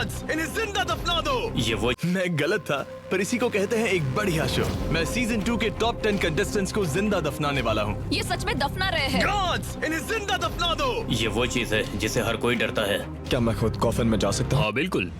इन्हें जिंदा दफना दो। ये वो मैं गलत था, पर इसी को कहते हैं एक बढ़िया शो। मैं सीजन 2 के टॉप 10 कंटेस्टेंट्स को जिंदा दफनाने वाला हूँ। ये सच में दफना रहे हैं। गॉड्स, इन्हें जिंदा दफना दो। ये वो चीज है जिसे हर कोई डरता है। क्या मैं खुद कॉफिन में जा सकता हूँ? हाँ बिल्कुल।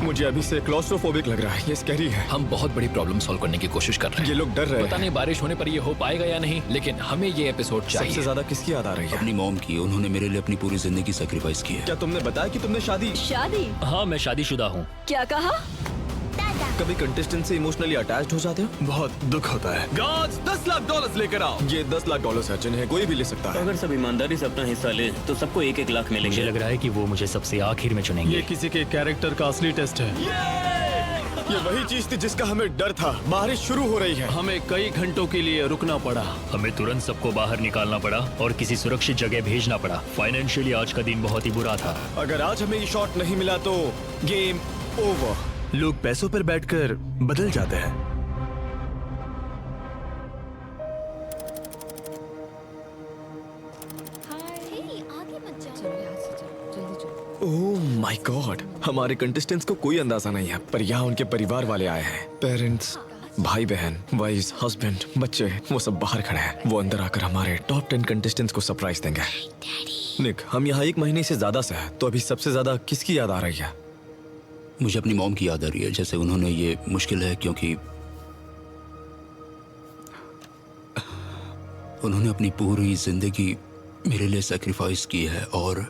मुझे अभी से क्लॉस्ट्रोफोबिक लग रहा है, ये स्कैरी है। हम बहुत बड़ी प्रॉब्लम सॉल्व करने की कोशिश कर रहे हैं। ये लोग डर रहे पता हैं। नहीं बारिश होने पर ये हो पाएगा या नहीं, लेकिन हमें ये एपिसोड सबसे चाहिए। ज्यादा किसकी याद आ रही है? अपनी मॉम की। उन्होंने मेरे लिए अपनी पूरी जिंदगी सैक्रिफाइस की है। क्या तुमने बताया कि तुमने शादी? शादी? हाँ मैं शादीशुदा हूँ। क्या कहा? कभी कंटेस्टेंट से इमोशनली अटैच्ड हो जाते हो? बहुत दुख होता है। गॉड्स, $10 लाख लेकर आओ। ये $10 लाख है जिन्हें कोई भी ले सकता है। अगर सब ईमानदारी से अपना हिस्सा ले तो सबको 1-1 लाख मिलेंगे। मुझे लग रहा है कि वो मुझे सबसे आखिर में चुनेंगे। ये किसी के कैरेक्टर का असली टेस्ट है। ये वही चीज थी जिसका हमें डर था। बारिश शुरू हो रही है। हमें कई घंटों के लिए रुकना पड़ा। हमें तुरंत सबको बाहर निकालना पड़ा और किसी सुरक्षित जगह भेजना पड़ा। फाइनेंशियली आज का दिन बहुत ही बुरा था। अगर आज हमें ये शॉट नहीं मिला तो गेम ओवर। लोग पैसों पर बैठकर बदल जाते हैं। ओह माय गॉड, हमारे कंटेस्टेंट्स को कोई अंदाजा नहीं है, पर यहाँ उनके परिवार वाले आए हैं। पेरेंट्स, भाई बहन, वाइफ, हस्बैंड, बच्चे, वो सब बाहर खड़े हैं। वो अंदर आकर हमारे टॉप 10 कंटेस्टेंट्स को सरप्राइज देंगे। निक, हम यहाँ 1 महीने से ज्यादा से हैं, तो अभी सबसे ज्यादा किसकी याद आ रही है? मुझे अपनी मॉम की याद आ रही है। जैसे उन्होंने, ये मुश्किल है क्योंकि उन्होंने अपनी पूरी जिंदगी मेरे लिए सैक्रिफाइस की है और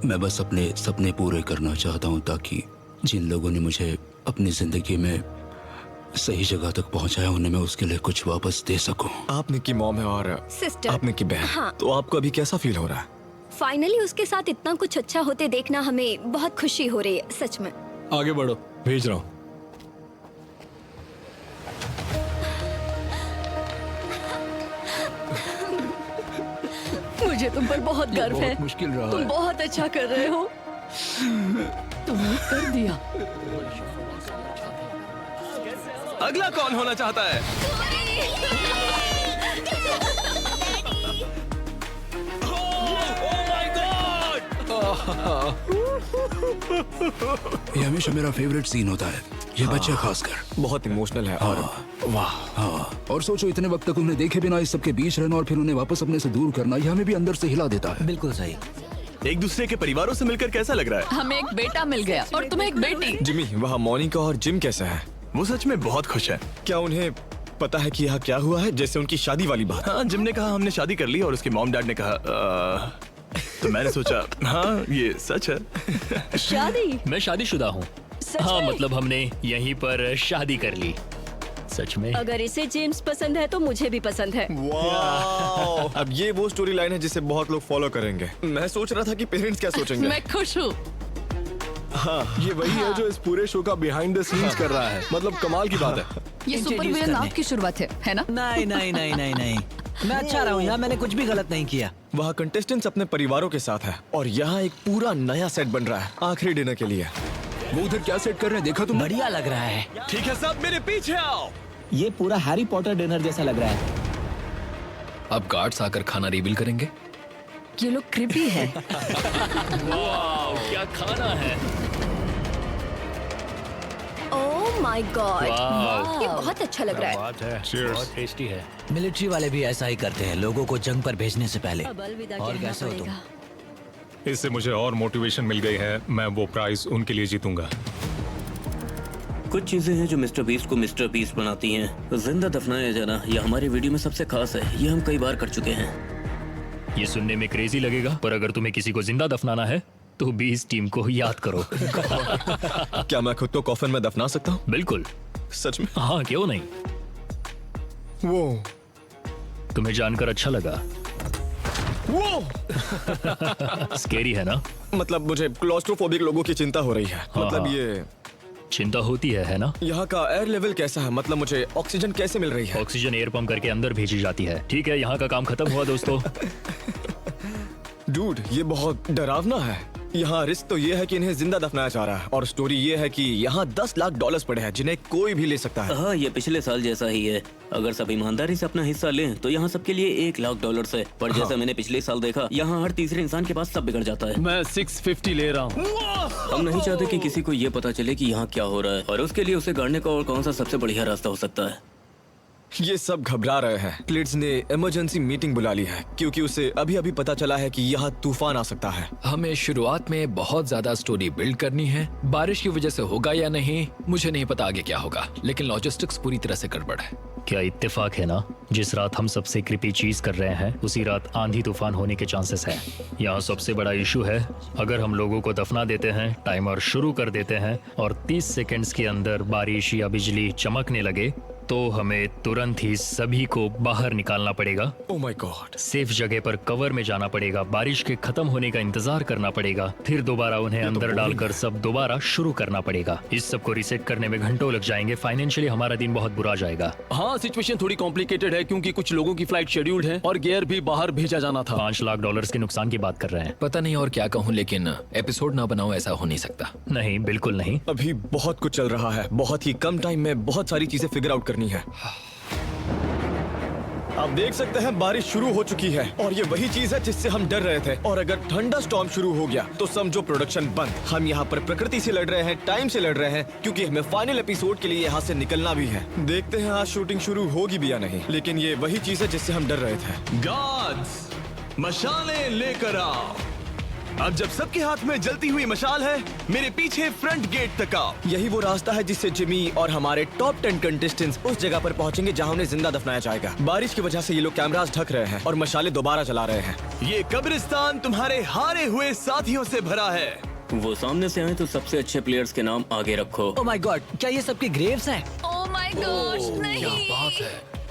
मैं बस अपने सपने पूरे करना चाहता हूँ ताकि जिन लोगों ने मुझे अपनी जिंदगी में सही जगह तक पहुँचाया उन्हें मैं उसके लिए कुछ वापस दे सकूँ। आप निक की मॉम है और सिस्टर। आप निक की बहन। हाँ। तो आपको अभी कैसा फील हो रहा है? फाइनली उसके साथ इतना कुछ अच्छा होते देखना हमें बहुत खुशी हो रही है, सच में। आगे बढ़ो, भेज रहा हूँ। मुझे तुम पर बहुत गर्व है। मुश्किल रहा तुम है। बहुत अच्छा कर रहे हो। तुमने कर दिया। अगला कौन होना चाहता है? ये हमेशा मेरा फेवरेट सीन होता है, ये बच्चे खासकर। बहुत इमोशनल है और वाह। हाँ, और सोचो इतने वक्त तक उन्हें देखे बिना इस सबके बीच रहना और फिर उन्हें वापस अपने से दूर करना, ये हमें भी अंदर से हिला देता है। बिल्कुल सही। एक दूसरे के परिवारों से मिलकर कैसा लग रहा है? हमें एक बेटा मिल गया और तुम्हें एक बेटी। जिमी, वहाँ मोनिका और जिम कैसा है? वो सच में बहुत खुश है। क्या उन्हें पता है कि यहाँ क्या हुआ है? जैसे उनकी शादी वाली बात। हाँ, जिम ने कहा हमने शादी कर ली और उसके मॉम डैड ने कहा तो मैंने सोचा हाँ ये सच है। शादी? मैं शादीशुदा हूँ। सच हाँ में? मतलब हमने यहीं पर शादी कर ली। सच में। अगर इसे जेम्स पसंद है तो मुझे भी पसंद है। वाह! अब ये वो स्टोरी लाइन है जिसे बहुत लोग फॉलो करेंगे। मैं सोच रहा था कि पेरेंट्स क्या सोचेंगे। मैं खुश हूँ। ये वही है जो इस पूरे शो का बिहाइंड द सीन्स कर रहा है। मतलब कमाल की बात है। ये सुपर Introduce विलन करने। आपकी शुरुआत है ना? नहीं नहीं नहीं नहीं नहीं, मैं अच्छा रहा हूँ यहाँ, मैंने कुछ भी गलत नहीं किया। वहाँ कंटेस्टेंट्स अपने परिवारों के साथ है और यहाँ एक पूरा नया सेट बन रहा है आखिरी डिनर के लिए। वो उधर क्या सेट कर रहे हैं, देखा तुमने? बढ़िया लग रहा है। ठीक है सब मेरे पीछे आओ। ये पूरा हैरी पॉटर डिनर जैसा लग रहा है। अब गार्ड्स आकर खाना रिवील करेंगे। ये लोग क्रिपी है। वाह क्या खाना है। ओह माय गॉड, वाह। ये बहुत अच्छा लग रहा है। बात है। बहुत टेस्टी है। मिलिट्री वाले भी ऐसा ही करते हैं, लोगों को जंग पर भेजने से पहले। अब अलविदा और कहना कैसे हो तुम? पड़ेगा। इससे मुझे और मोटिवेशन मिल गई है। मैं वो प्राइज उनके लिए जीतूंगा। कुछ चीजें हैं जो मिस्टर बीस्ट को मिस्टर बीस्ट बनाती हैं। जिंदा दफनाया जाना यह हमारी वीडियो में सबसे खास है। ये हम कई बार कर चुके हैं। ये सुनने में क्रेजी लगेगा, पर अगर तुम्हें किसी को जिंदा दफनाना है तो 20 टीम को याद करो। क्या मैं खुद को कॉफिन में दफना सकता हूँ? बिल्कुल। सच में? हाँ क्यों नहीं। वो तुम्हें जानकर अच्छा लगा। स्केरी है ना? मतलब मुझे क्लॉस्ट्रोफोबिक लोगों की चिंता हो रही है। मतलब हाँ। ये चिंता होती है ना? यहाँ का एयर लेवल कैसा है? मतलब मुझे ऑक्सीजन कैसे मिल रही है? ऑक्सीजन एयर पंप करके अंदर भेजी जाती है। ठीक है, यहाँ का काम खत्म हुआ दोस्तों। डूड, ये बहुत डरावना है। यहाँ रिस्क तो ये है कि इन्हें जिंदा दफनाया जा रहा है और स्टोरी ये है कि यहाँ 10 लाख डॉलर्स पड़े हैं जिन्हें कोई भी ले सकता है। हाँ, ये पिछले साल जैसा ही है। अगर सब ईमानदारी से अपना हिस्सा लें तो यहाँ सबके लिए 1 लाख डॉलर्स है। पर जैसा मैंने पिछले साल देखा, यहाँ हर तीसरे इंसान के पास सब बिगड़ जाता है। मैं 650 ले रहा हूँ। हम नहीं चाहते कि किसी को ये पता चले कि यहाँ क्या हो रहा है, और उसके लिए उसे गाड़ने का और कौन सा सबसे बढ़िया रास्ता हो सकता है। ये सब घबरा रहे हैं। क्लिड्स ने इमरजेंसी मीटिंग बुला ली है क्योंकि उसे अभी अभी पता चला है कि यहाँ तूफान आ सकता है। हमें शुरुआत में बहुत ज्यादा स्टोरी बिल्ड करनी है। बारिश की वजह से होगा या नहीं मुझे नहीं पता आगे क्या होगा, लेकिन लॉजिस्टिक्स पूरी तरह से गड़बड़ है। क्या इत्तेफाक है ना, जिस रात हम सबसे क्रिपी चीज कर रहे हैं उसी रात आंधी तूफान होने के चांसेस है। यहाँ सबसे बड़ा इशू है, अगर हम लोगों को दफना देते हैं, टाइमर शुरू कर देते हैं और 30 सेकंड्स के अंदर बारिश या बिजली चमकने लगे तो हमें तुरंत ही सभी को बाहर निकालना पड़ेगा। Oh my God. सेफ जगह पर कवर में जाना पड़ेगा, बारिश के खत्म होने का इंतजार करना पड़ेगा, फिर दोबारा उन्हें अंदर डालकर सब दोबारा शुरू करना पड़ेगा। इस सब को रिसेट करने में घंटों लग जाएंगे। फाइनेंशियली हमारा दिन बहुत बुरा जाएगा। हाँ, सिचुएशन थोड़ी कॉम्प्लिकेटेड है क्योंकि कुछ लोगों की फ्लाइट शेड्यूल्ड है और गियर भी बाहर भेजा जाना था। $5 लाख के नुकसान की बात कर रहे हैं। पता नहीं और क्या कहूँ, लेकिन एपिसोड ना बनाओ ऐसा हो नहीं सकता। नहीं, बिल्कुल नहीं। अभी बहुत कुछ चल रहा है, बहुत ही कम टाइम में बहुत सारी चीजें फिगर आउट करनी है। आप देख सकते हैं बारिश शुरू हो चुकी है और ये वही चीज है जिससे हम डर रहे थे। और अगर ठंडा स्टॉर्म शुरू हो गया तो समझो प्रोडक्शन बंद। हम यहाँ पर प्रकृति से लड़ रहे हैं, टाइम से लड़ रहे हैं, क्योंकि हमें फाइनल एपिसोड के लिए यहाँ से निकलना भी है। देखते हैं आज शूटिंग शुरू होगी भी या नहीं, लेकिन ये वही चीज है जिससे हम डर रहे थे। गॉड्स, मशालें लेकर आओ। अब जब सबके हाथ में जलती हुई मशाल है, मेरे पीछे फ्रंट गेट तक आओ। यही वो रास्ता है जिससे जिमी और हमारे टॉप 10 कंटेस्टेंट्स उस जगह पर पहुंचेंगे जहां उन्हें जिंदा दफनाया जाएगा। बारिश की वजह से ये लोग कैमरास ढक रहे हैं और मशाले दोबारा जला रहे हैं। ये कब्रिस्तान तुम्हारे हारे हुए साथियों से भरा है। वो सामने से आए तो सबसे अच्छे प्लेयर्स के नाम आगे रखो। ओह माय गॉड, क्या ये सबके ग्रेव्स हैं? ओह माय गॉड, नहीं।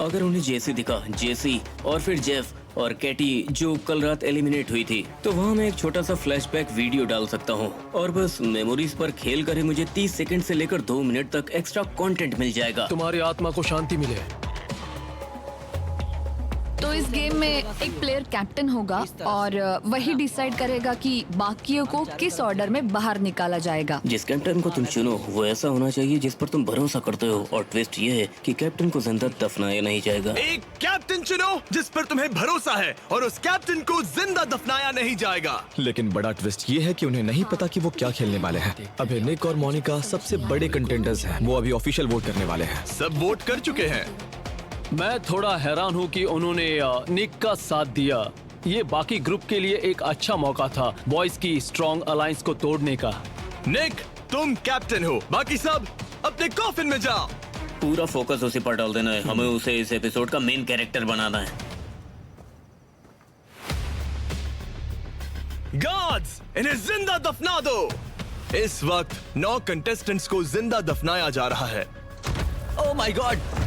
अगर उन्हें जेसी दिखा, जेसी और फिर जेफ और कैटी जो कल रात एलिमिनेट हुई थी, तो वहाँ मैं एक छोटा सा फ्लैशबैक वीडियो डाल सकता हूँ और बस मेमोरीज पर खेल कर ही मुझे 30 सेकंड से लेकर 2 मिनट तक एक्स्ट्रा कंटेंट मिल जाएगा। तुम्हारी आत्मा को शांति मिले। तो इस गेम में एक प्लेयर कैप्टन होगा और वही डिसाइड करेगा कि बाकियों को किस ऑर्डर में बाहर निकाला जाएगा। जिस कैप्टन को तुम चुनो वो ऐसा होना चाहिए जिस पर तुम भरोसा करते हो, और ट्विस्ट ये है कि कैप्टन को जिंदा दफनाया नहीं जाएगा। एक कैप्टन चुनो जिस पर तुम्हें भरोसा है और उस कैप्टन को जिंदा दफनाया नहीं जाएगा। लेकिन बड़ा ट्विस्ट ये है कि उन्हें नहीं पता कि वो क्या खेलने वाले हैं। अभी निक और मोनिका सबसे बड़े कंटेंडर्स हैं। वो अभी ऑफिशियल वोट करने वाले हैं। सब वोट कर चुके हैं। मैं थोड़ा हैरान हूँ कि उन्होंने निक का साथ दिया। ये बाकी ग्रुप के लिए एक अच्छा मौका था बॉयज की स्ट्रॉन्ग अलायंस को तोड़ने का। निक, तुम कैप्टन हो, बाकी सब अपने कॉफिन में जाओ। पूरा फोकस उसी पर डाल देना है। हमें उसे इस एपिसोड का मेन कैरेक्टर बनाना है। गॉड्स, इन्हें जिंदा दफना दो। इस वक्त 9 कंटेस्टेंट्स को जिंदा दफनाया जा रहा है। Oh my God.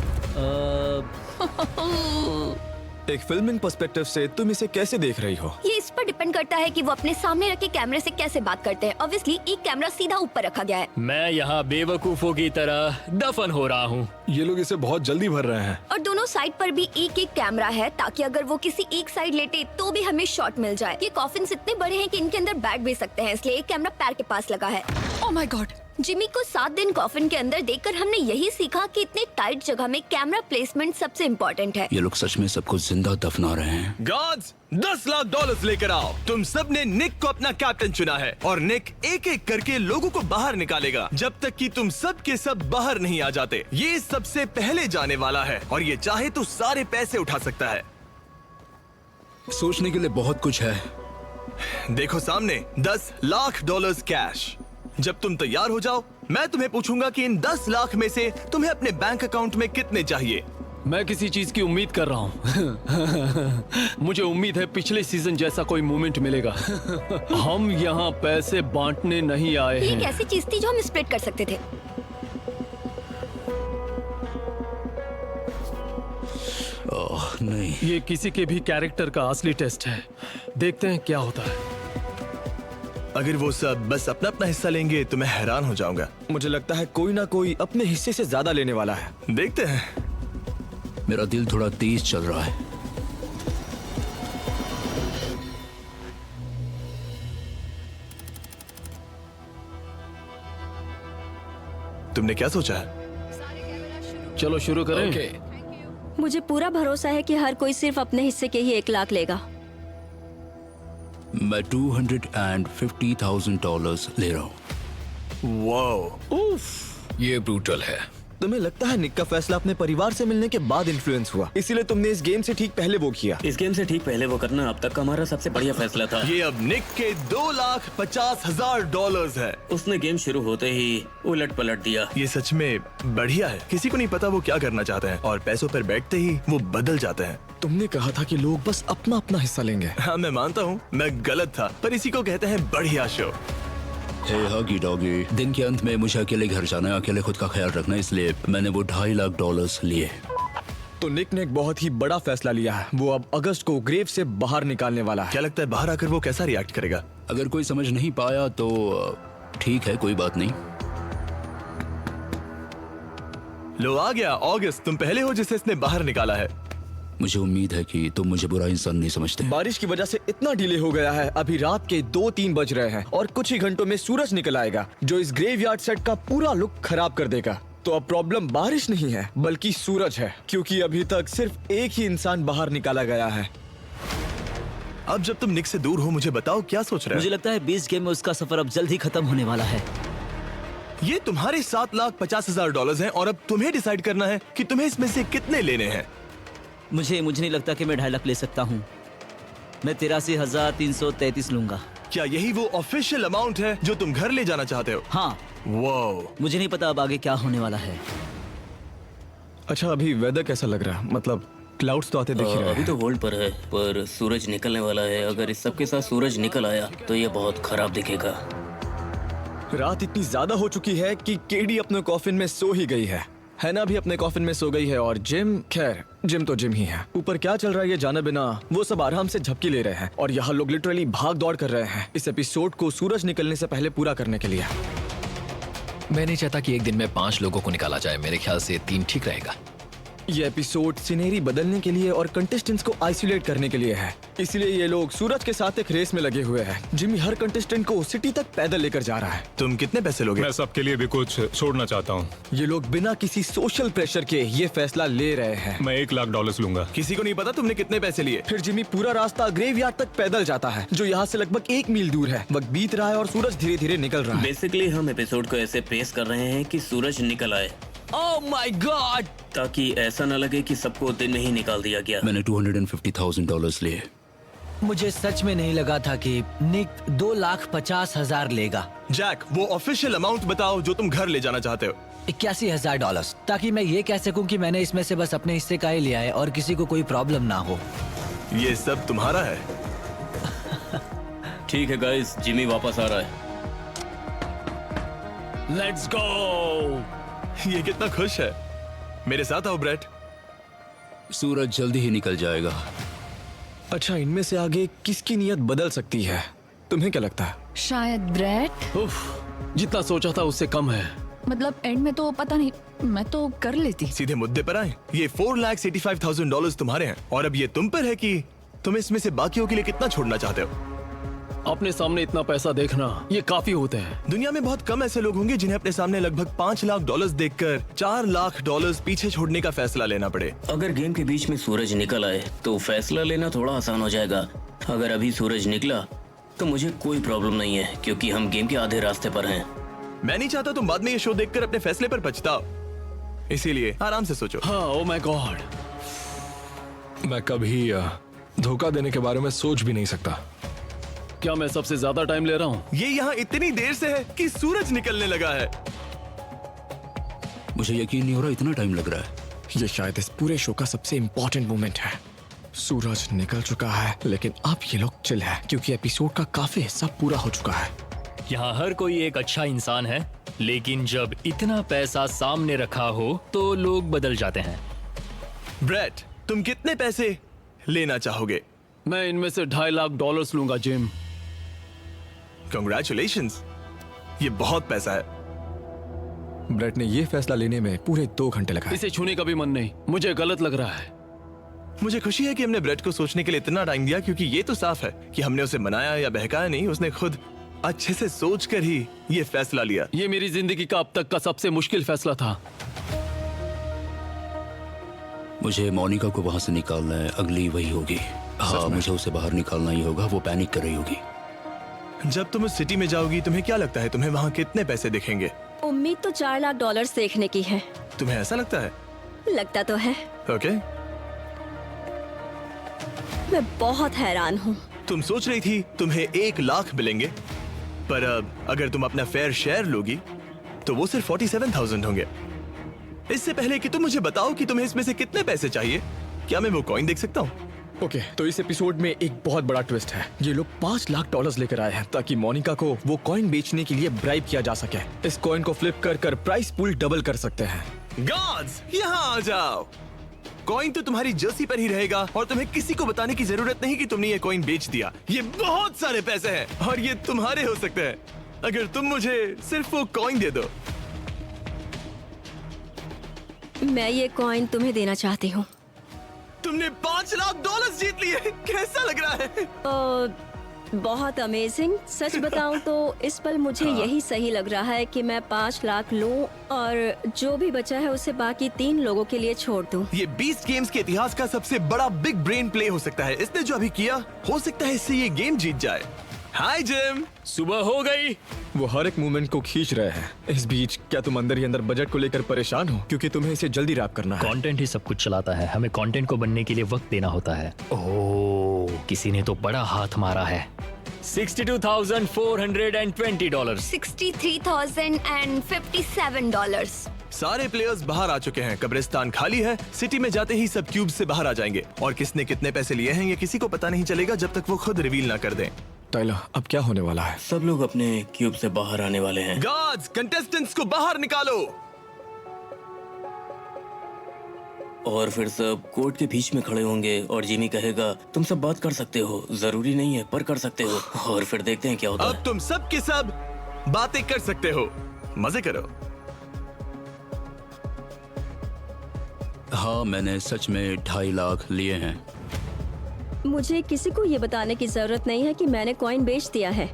एक फिल्मिंग पर्सपेक्टिव से तुम इसे कैसे देख रही हो? ये इस पर डिपेंड करता है कि वो अपने सामने रखे कैमरे से कैसे बात करते हैं। ऑब्वियसली एक कैमरा सीधा ऊपर रखा गया है। मैं यहाँ बेवकूफों की तरह दफन हो रहा हूँ। ये लोग इसे बहुत जल्दी भर रहे हैं। और दोनों साइड पर भी एक एक कैमरा है ताकि अगर वो किसी एक साइड लेटे तो भी हमें शॉट मिल जाए। ये कॉफिन्स इतने बड़े हैं कि इनके अंदर बैठ भी सकते हैं, इसलिए एक कैमरा पैर के पास लगा है। Oh my God. जिमी को 7 दिन कॉफिन के अंदर देखकर हमने यही सीखा कि इतने टाइट जगह में कैमरा प्लेसमेंट सबसे इम्पोर्टेंट है। ये लोग सच में सबको जिंदा दफना रहे हैं। गॉड्स, $10 लाख लेकर आओ। तुम सब ने निक को अपना कैप्टन चुना है और निक एक एक करके लोगों को बाहर निकालेगा जब तक कि तुम सब के सब बाहर नहीं आ जाते। ये सबसे पहले जाने वाला है और ये चाहे तो सारे पैसे उठा सकता है। सोचने के लिए बहुत कुछ है। देखो सामने $10 लाख कैश। जब तुम तैयार हो जाओ, मैं तुम्हें पूछूंगा कि इन 10 लाख में से तुम्हें अपने बैंक अकाउंट में कितने चाहिए। मैं किसी चीज की उम्मीद कर रहा हूँ। मुझे उम्मीद है पिछले सीजन जैसा कोई मूवमेंट मिलेगा। हम यहाँ पैसे बांटने नहीं आए ये हैं। एक ऐसी चीज थी जो हम स्प्लिट कर सकते थे। ओह नहीं, ये किसी के भी कैरेक्टर का असली टेस्ट है। देखते हैं क्या होता है। अगर वो सब बस अपना अपना हिस्सा लेंगे तो मैं हैरान हो जाऊंगा। मुझे लगता है कोई ना कोई अपने हिस्से से ज्यादा लेने वाला है। देखते हैं। मेरा दिल थोड़ा तेज चल रहा है। तुमने क्या सोचा है? चलो शुरू करें। ओके मुझे पूरा भरोसा है कि हर कोई सिर्फ अपने हिस्से के ही 1 लाख लेगा। मैं $250,000 ले रहा हूँ। वाओ, ये ब्रूटल है। तुम्हें लगता है निक का फैसला अपने परिवार से मिलने के बाद इन्फ्लुएंस हुआ, इसीलिए तुमने इस गेम से ठीक पहले वो किया? इस गेम से ठीक पहले वो करना अब तक का हमारा सबसे बढ़िया फैसला था। ये अब निक के $2,50,000 है। उसने गेम शुरू होते ही उलट पलट दिया। ये सच में बढ़िया है। किसी को नहीं पता वो क्या करना चाहते हैं और पैसों पर बैठते ही वो बदल जाते हैं। तुमने कहा था कि लोग बस अपना अपना हिस्सा लेंगे। हाँ, मैं मानता हूँ मैं गलत था, पर इसी को कहते हैं बढ़िया शो। हे हगी डॉगी, दिन के अंत में मुझे अकेले घर जाना है, अकेले खुद का ख्याल रखना, इसलिए मैंने वो $2.5 लाख लिए। तो निक ने एक बहुत ही बड़ा फैसला लिया है। वो अब अगस्त को ग्रेव से बाहर निकालने वाला है। क्या लगता है बाहर आकर वो कैसा रिएक्ट करेगा? अगर कोई समझ नहीं पाया तो ठीक है, कोई बात नहीं। लो आ गया अगस्त, तुम पहले हो जिसे इसने बाहर निकाला है। मुझे उम्मीद है कि तुम मुझे बुरा इंसान नहीं समझते। बारिश की वजह से इतना डिले हो गया है, अभी रात के 2-3 बज रहे हैं और कुछ ही घंटों में सूरज निकल आएगा जो इस ग्रेवयार्ड सेट का पूरा लुक खराब कर देगा। तो अब प्रॉब्लम बारिश नहीं है बल्कि सूरज है, क्योंकि अभी तक सिर्फ एक ही इंसान बाहर निकाला गया है। अब जब तुम निक से दूर हो, मुझे बताओ क्या सोच रहे मुझे हो? लगता है 20 गेम में उसका सफर अब जल्द ही खत्म होने वाला है। ये तुम्हारे $7,50,000 हैं और अब तुम्हें डिसाइड करना है कि तुम्हें इसमें से कितने लेने हैं। मुझे नहीं लगता कि मैं 2.5 लाख ले सकता हूँ। मैं 83,333 लूंगा। क्या यही वो ऑफिशियल अमाउंट है जो तुम घर ले जाना चाहते हो? हाँ। वाओ, मुझे नहीं पता अब आगे क्या होने वाला है। अच्छा, अभी वेदर कैसा लग रहा है? मतलब क्लाउड्स तो आते दिख रहे अभी हैं। तो होल्ड पर है, पर सूरज निकलने वाला है। अगर इस सब के साथ सूरज निकल आया तो ये बहुत खराब दिखेगा। रात इतनी ज्यादा हो चुकी है कि केडी अपने कॉफिन में सो ही गई है ना, भी अपने कॉफिन में सो गई है और जिम, खैर जिम तो जिम ही है। ऊपर क्या चल रहा है ये जाने बिना वो सब आराम से झपकी ले रहे हैं और यहाँ लोग लिटरली भाग दौड़ कर रहे हैं इस एपिसोड को सूरज निकलने से पहले पूरा करने के लिए। मैं नहीं चाहता कि एक दिन में 5 लोगों को निकाला जाए। मेरे ख्याल से 3 ठीक रहेगा। ये एपिसोड सिनेरी बदलने के लिए और कंटेस्टेंट्स को आइसोलेट करने के लिए है, इसलिए ये लोग सूरज के साथ एक रेस में लगे हुए हैं। जिमी हर कंटेस्टेंट को सिटी तक पैदल लेकर जा रहा है। तुम कितने पैसे लोगे? मैं सबके लिए भी कुछ छोड़ना चाहता हूँ। ये लोग बिना किसी सोशल प्रेशर के ये फैसला ले रहे हैं। मैं $1 लाख लूंगा। किसी को नहीं पता तुमने कितने पैसे लिए। फिर जिमी पूरा रास्ता ग्रेवयार्ड तक पैदल जाता है जो यहाँ से लगभग 1 मील दूर है। वक्त बीत रहा है और सूरज धीरे धीरे निकल रहा है। बेसिकली हम एपिसोड को ऐसे पेश कर रहे हैं कि सूरज निकल आए। Oh my God! ताकि ऐसा न लगे कि सबको दिन में ही निकाल दिया गया। मैंने $250,000 लिए। मुझे सच में नहीं लगा था कि निक 2,50,000 लेगा। जैक, वो ऑफिशियल अमाउंट बताओ जो तुम घर ले जाना चाहते हो। $81,000, ताकि मैं ये कह सकूं कि मैंने इसमें से बस अपने हिस्से का ही लिया है और किसी को कोई प्रॉब्लम ना हो। ये सब तुम्हारा है। ठीक है गाइस, जिमी वापस आ रहा है। Let's go. ये कितना खुश है। मेरे साथ आओ ब्रेट। सूरज जल्दी ही निकल जाएगा। अच्छा, इनमें से आगे किसकी नीयत बदल सकती है? तुम्हें क्या लगता है? शायद ब्रेट। उफ, जितना सोचा था उससे कम है। मतलब एंड में तो पता नहीं, मैं तो कर लेती। सीधे मुद्दे पर आए। ये $4,85,000 तुम्हारे हैं और अब ये तुम पर है कि तुम इसमें से बाकियों के लिए कितना छोड़ना चाहते हो। अपने सामने इतना पैसा देखना ये काफी होते हैं। दुनिया में बहुत कम ऐसे लोग होंगे जिन्हें अपने सामने लगभग $5 लाख देखकर $4 लाख पीछे छोड़ने का फैसला लेना पड़े। अगर गेम के बीच में सूरज निकल आए तो फैसला लेना थोड़ा आसान हो जाएगा। अगर अभी सूरज निकला तो मुझे कोई प्रॉब्लम नहीं है, क्योंकि हम गेम के आधे रास्ते पर हैं। मैं नहीं चाहता तुम बाद में ये शो देखकर अपने फैसले पर पछताओ, इसीलिए आराम से सोचो। हाँ, ओह माय गॉड। मैं कभी धोखा देने के बारे में सोच भी नहीं सकता। क्या मैं सबसे ज्यादा टाइम ले रहा हूँ? ये यहाँ इतनी देर से है कि सूरज निकलने लगा है। मुझे यकीन नहीं हो रहा इतना टाइम लग रहा है। ये शायद इस पूरे शो का सबसे इम्पोर्टेंट मोमेंट है। सूरज निकल चुका है, लेकिन अब ये लोग चिल है क्योंकि एपिसोड का काफी हिस्सा पूरा हो चुका है। यहाँ हर कोई एक अच्छा इंसान है, लेकिन जब इतना पैसा सामने रखा हो तो लोग बदल जाते हैं। ब्रेट, तुम कितने पैसे लेना चाहोगे? मैं इनमें से $2.5 लाख लूंगा जिम। Congratulations, ये बहुत पैसा है। ब्रेट ने ये फैसला लेने में पूरे 2 घंटे लगाए। इसे छूने का भी मन नहीं, मुझे गलत लग रहा है। मुझे खुशी है कि हमने ब्रेट को सोचने के लिए इतना टाइम दिया, क्योंकि ये तो साफ है कि हमने उसे मनाया या बहकाया नहीं, उसने खुद अच्छे से सोचकर ही ये फैसला लिया। ये मेरी जिंदगी का अब तक का सबसे मुश्किल फैसला था। मुझे मोनिका को वहां से निकालना है, अगली वही होगी। हाँ, मुझे उसे बाहर निकालना ही होगा, वो पैनिक कर रही होगी। जब तुम उस सिटी में जाओगी, तुम्हें क्या लगता है तुम्हें वहाँ कितने पैसे दिखेंगे? उम्मीद तो $4 लाख देखने की है। तुम्हें ऐसा लगता है? लगता तो है। ओके। मैं बहुत हैरान हूँ। तुम सोच रही थी तुम्हें 1 लाख मिलेंगे, पर अगर तुम अपना फेयर शेयर लोगी तो वो सिर्फ 47,000 होंगे। इससे पहले कि तुम मुझे बताओ कि तुम्हें इसमें से कितने पैसे चाहिए, क्या मैं वो कॉइन देख सकता हूँ? ओके, तो इस एपिसोड में एक बहुत बड़ा ट्विस्ट है। ये लोग $5 लाख लेकर आए हैं ताकि मोनिका को वो कॉइन बेचने के लिए ब्राइब किया जा सके। इस कॉइन को फ्लिप कर कर प्राइस पूल डबल कर सकते हैं। गॉड्स, यहाँ आ जाओ। कॉइन तो तुम्हारी जर्सी पर ही रहेगा और तुम्हें किसी को बताने की जरूरत नहीं कि तुमने ये कॉइन बेच दिया। ये बहुत सारे पैसे हैं और ये तुम्हारे हो सकते हैं अगर तुम मुझे सिर्फ वो कॉइन दे दो। मैं ये कॉइन तुम्हें देना चाहती हूँ। तुमने $5 लाख जीत लिए, कैसा लग रहा है? बहुत अमेजिंग। सच बताऊं तो इस पल मुझे यही सही लग रहा है कि मैं 5 लाख लूं और जो भी बचा है उसे बाकी 3 लोगों के लिए छोड़ दूं। ये बीस्ट गेम्स के इतिहास का सबसे बड़ा बिग ब्रेन प्ले हो सकता है। इसने जो अभी किया, हो सकता है इससे ये गेम जीत जाए। हाय जिम, सुबह हो गई। वो हर एक मूवमेंट को खींच रहे हैं। इस बीच क्या तुम अंदर ही अंदर बजट को लेकर परेशान हो, क्योंकि तुम्हें इसे जल्दी रैप करना है। कंटेंट ही सब कुछ चलाता है, हमें कंटेंट को बनने के लिए वक्त देना होता है। ओह, किसी ने तो बड़ा हाथ मारा है। $62,420। $63,057। सारे प्लेयर्स बाहर आ चुके हैं, कब्रिस्तान खाली है। सिटी में जाते ही सब क्यूब से बाहर आ जाएंगे और किसने कितने पैसे लिए हैं ये किसी को पता नहीं चलेगा जब तक वो खुद रिवील ना कर दें। टाइलर, अब क्या होने वाला है? सब लोग अपने क्यूब से बाहर आने वाले हैं। गार्ड्स, कंटेस्टेंट्स को बाहर निकालो। और फिर सब कोर्ट के बीच में खड़े होंगे और जिमी कहेगा तुम सब बात कर सकते हो, जरूरी नहीं है पर कर सकते हो। और फिर देखते हैं क्या होता है। अब तुम सब के सब बातें कर सकते हो, मजे करो। हाँ, मैंने सच में 2.5 लाख लिए हैं। मुझे किसी को ये बताने की जरूरत नहीं है कि मैंने कॉइन बेच दिया है।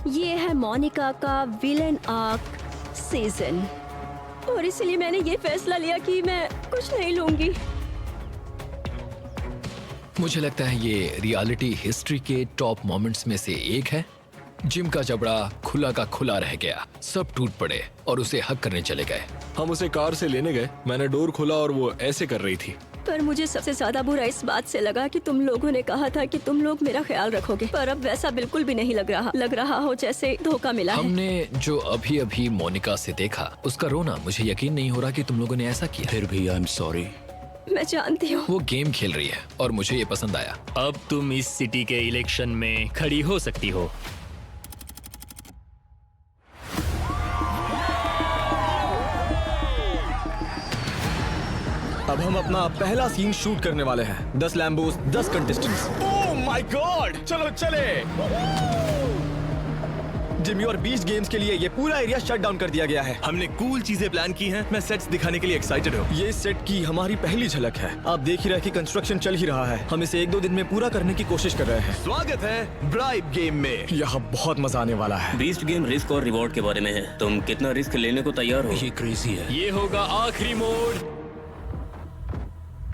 ये है मोनिका का विलेन आर्क सीजन और इसलिए मैंने ये फैसला लिया कि मैं कुछ नहीं लूंगी। मुझे लगता है ये रियलिटी हिस्ट्री के टॉप मोमेंट्स में से एक है। जिम का जबड़ा खुला का खुला रह गया, सब टूट पड़े और उसे हक करने चले गए। हम उसे कार से लेने गए, मैंने डोर खोला और वो ऐसे कर रही थी। पर मुझे सबसे ज्यादा बुरा इस बात से लगा कि तुम लोगों ने कहा था कि तुम लोग मेरा ख्याल रखोगे, पर अब वैसा बिल्कुल भी नहीं लग रहा हो जैसे धोखा मिला है। हमने जो अभी अभी मोनिका से देखा, उसका रोना, मुझे यकीन नहीं हो रहा कि तुम लोगों ने ऐसा किया। फिर भी आई एम सॉरी। मैं जानती हूँ। वो गेम खेल रही है और मुझे ये पसंद आया। अब तुम इस सिटी के इलेक्शन में खड़ी हो सकती हो। अब हम अपना पहला सीन शूट करने वाले हैं। 10 लैम्बोस, 10 कंटेस्टेंट्स। ओह माय गॉड, चलो चले। जिमी और बीच गेम्स के लिए ये पूरा एरिया शट डाउन कर दिया गया है। हमने कूल चीजें प्लान की हैं। मैं सेट्स दिखाने के लिए एक्साइटेड हूँ। ये सेट की हमारी पहली झलक है। आप देख ही रहे कि कंस्ट्रक्शन चल ही रहा है। हम इसे 1-2 दिन में पूरा करने की कोशिश कर रहे हैं। स्वागत है ब्राइब गेम में। यहाँ बहुत मजा आने वाला है। बीस्ट गेम रिस्क और रिवॉर्ड के बारे में है। तुम कितना रिस्क लेने को तैयार हो? ये क्रेजी है। ये होगा आखिरी मोड।